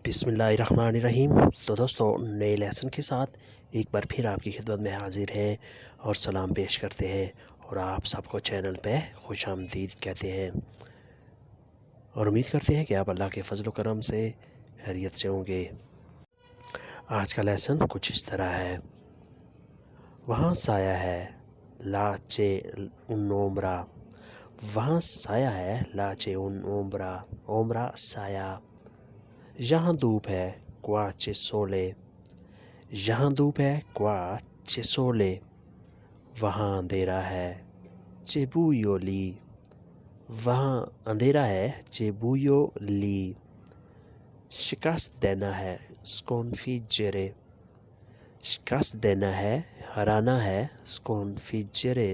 بسم اللہ الرحمن الرحیم۔ تو دوستو، نئے لیسن کے ساتھ ایک بار پھر آپ کی خدمت میں حاضر ہیں اور سلام پیش کرتے ہیں، اور آپ سب کو چینل پہ خوش آمدید کہتے ہیں، اور امید کرتے ہیں کہ آپ اللہ کے فضل و کرم سے خیریت سے ہوں گے۔ آج کا لیسن کچھ اس طرح ہے۔ وہاں سایہ ہے لاچے اونومرا، وہاں سایہ ہے لاچے اونومرا، اومرا سایہ۔ یہاں دھوپ ہے qua c'è sole، یہاں دھوپ ہے qua c'è sole۔ وہاں اندھیرا ہے c'è buio lì، وہاں اندھیرا ہے c'è buio lì۔ شکست دینا ہے sconfiggere، شکست دینا ہے ہرانا ہے sconfiggere۔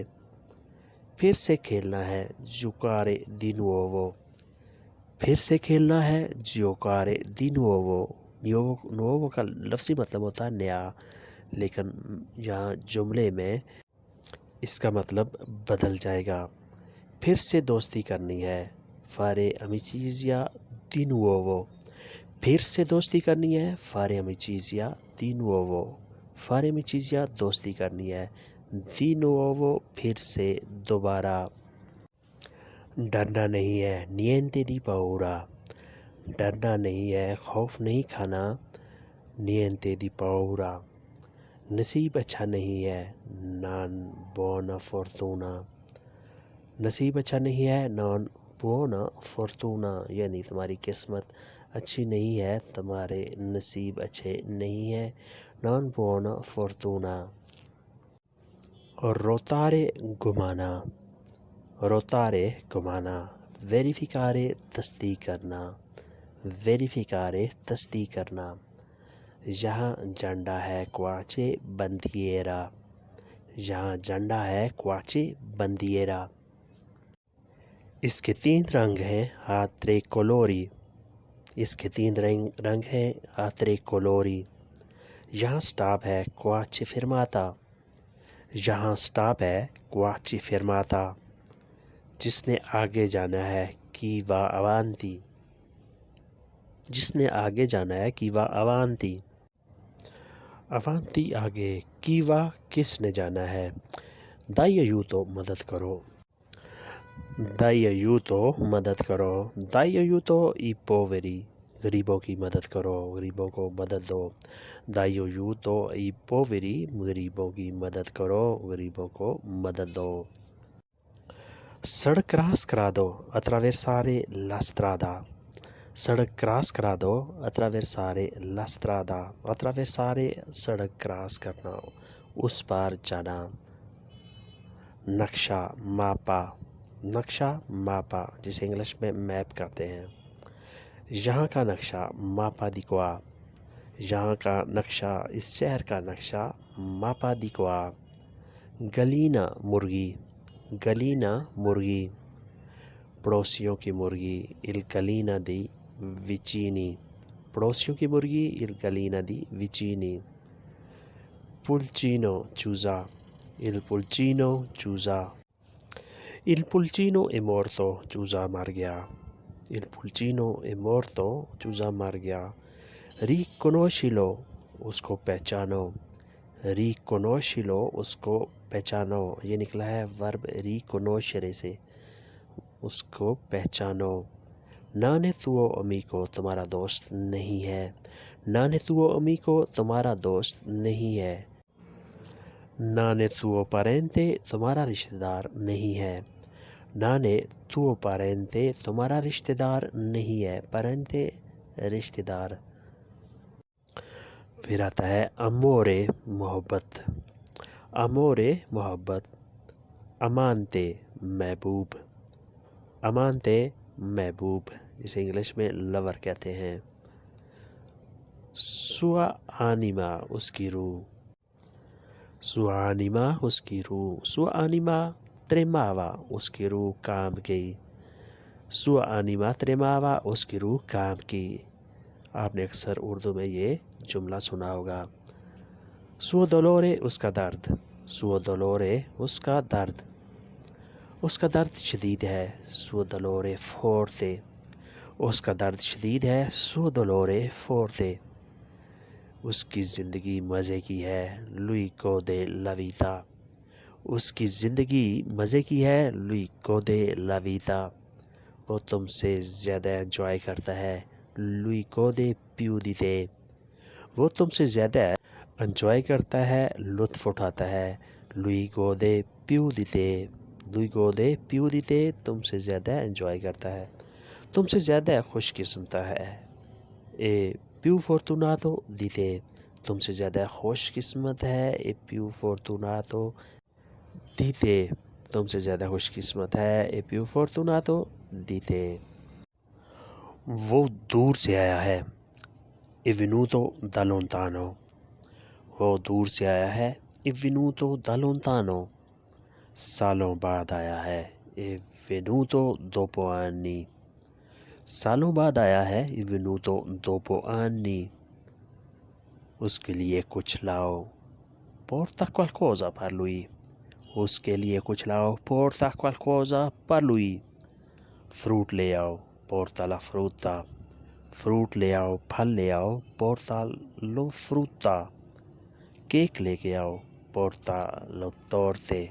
پھر سے کھیلنا ہے giocare di nuovo، پھر سے کھیلنا ہے giocare di nuovo۔ nuovo کا لفظی مطلب ہوتا ہے نیا، لیکن یہاں جملے میں اس کا مطلب بدل جائے گا۔ پھر سے دوستی کرنی ہے fare amicizia di nuovo، پھر سے دوستی کرنی ہے fare amicizia di nuovo۔ fare amicizia دوستی کرنی ہے، di nuovo پھر سے دوبارہ۔ ڈرنا نہیں ہے niente di paura، ڈرنا نہیں ہے، خوف نہیں کھانا niente di paura۔ نصیب اچھا نہیں ہے non buona fortuna، نصیب اچھا نہیں ہے non buona fortuna، یعنی تمہاری قسمت اچھی نہیں ہے، تمہارے نصیب اچھے نہیں ہیں non buona fortuna۔ اور روتارے گھمانا، روتارے گھمانا، ویریفیکارے تصدیق کرنا، ویریفیکارے تصدیق کرنا۔ یہاں جھنڈا ہے qua c'è bandiera، یہاں جھنڈا ہے qua c'è bandiera۔ اس کے 3 رنگ ہیں ha 3 colori، اس کے 3 رنگ ہیں ha 3 colori۔ یہاں سٹاپ ہے qua c'è fermata، یہاں سٹاپ ہے qua c'è fermata۔ جس نے آگے جانا ہے chi va avanti، جس نے آگے جانا ہے chi va avanti۔ avanti آگے، chi va کس نے جانا ہے۔ dai aiuto مدد کرو، dai aiuto مدد کرو، dai aiuto i poveri، غریبوں کی مدد کرو، غریبوں کو مدد دو۔ dai aiuto i poveri، غریبوں کی مدد کرو، غریبوں کو مدد دو۔ سڑک کراس کرا دو attraversare la strada، سڑک کراس کرا دو attraversare la strada۔ attraversare سڑک کراس کرنا، اس پار جانا۔ نقشہ mappa، نقشہ mappa جسے انگلش میں میپ کہتے ہیں۔ یہاں کا نقشہ mappa di qua، یہاں کا نقشہ، اس شہر کا نقشہ mappa di qua۔ گلینا مرغی، گلینا مرغی، پڑوسیوں کی مرغی il gallina dei vicini، پڑوسیوں کی مرغی il gallina dei vicini۔ pulcino چوزا il pulcino چوزا۔ il pulcino è morto، چوزا مر گیا، il pulcino è morto چوزا مر گیا۔ riconoscilo اس کو پہچانو، riconoscilo اس کو پہچانو، یہ نکلا ہے ورب riconoscere سے، اس کو پہچانو۔ non è tuo amico تمہارا دوست نہیں ہے، non è tuo amico تمہارا دوست نہیں ہے۔ non è tuo parente تمہارا رشتہ دار نہیں ہے، non è tuo parente تمہارا رشتہ دار نہیں ہے، parente رشتہ دار۔ پھر آتا ہے amore محبت، amore محبت۔ amante محبوب، amante محبوب جسے انگلش میں لور کہتے ہیں۔ sua anima اس کی روح، sua anima اس کی روح، sua anima tremava اس کی روح کانپ گئی، sua anima tremava اس کی روح کانپ گئی۔ آپ نے اکثر اردو میں یہ جملہ سنا ہوگا۔ suo dolore اس کا درد، suo dolore اس کا درد، اس کا درد شدید ہے، suo dolore forte اس کا درد شدید ہے سو دولورے فورتے، اس کی زندگی مزے کی ہے لوئی گودے لا ویتا، اس کی زندگی مزے کی ہے لوئی گودے لا ویتا، وہ تم سے زیادہ انجوائے کرتا ہے لوئی گودے پیو دی تے، وہ تم سے زیادہ انجوائے کرتا ہے لطف اٹھاتا ہے لوئی گودے پیو دی تے، لوئی گودے پیو دی تے تم سے زیادہ انجوائے کرتا ہے، تم سے زیادہ خوش قسمت ہے، اے پیو فورتوناتو دی تے، تم سے زیادہ خوش قسمت ہے اے پیو فورتوناتو دی تے، تم سے زیادہ خوش قسمت ہے اے پیو فورتوناتو دی تے۔ وہ دور سے آیا ہے è venuto da lontano، وہ دور سے آیا ہے è venuto da lontano، سالوں بعد آیا ہے è venuto dopo anni، سالوں بعد آیا ہے è venuto dopo anni، اس کے لیے کچھ لاؤ porta qualcosa per lui، اس کے لیے کچھ لاؤ porta qualcosa per lui، fruit لے آؤ porta la frutta، فروٹ لے آؤ پھل لے آؤ porta lo frutta، کیک لے کے آؤ porta lo torte،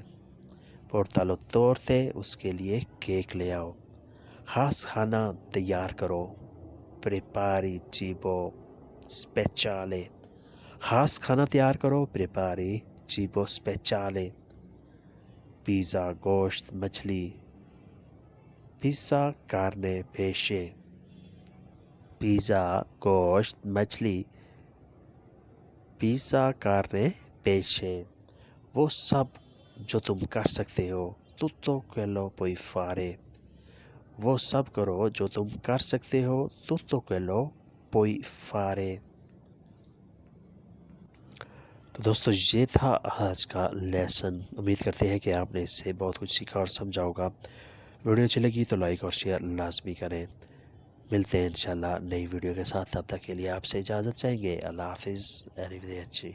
porta lo torte اس کے لیے کیک لے آؤ، خاص کھانا تیار کرو prepari cibo speciale، خاص کھانا تیار کرو prepari cibo speciale، پیزا گوشت مچھلی pizza carne pesce، پیزا گوشت مچھلی پیزا carne pesce، وہ سب جو تم کر سکتے ہو tutto quello puoi fare، وہ سب کرو جو تم کر سکتے ہو tutto quello puoi fare۔ تو دوستو یہ تھا آج کا لیسن، امید کرتے ہیں کہ آپ نے اس سے بہت کچھ سیکھا اور سمجھا ہوگا۔ ویڈیو اچھی لگی تو لائک اور شیئر لازمی کریں، ملتے ہیں انشاءاللہ نئی ویڈیو کے ساتھ، تب تک کے لیے آپ سے اجازت چاہیں گے، اللہ حافظ، arrivederci۔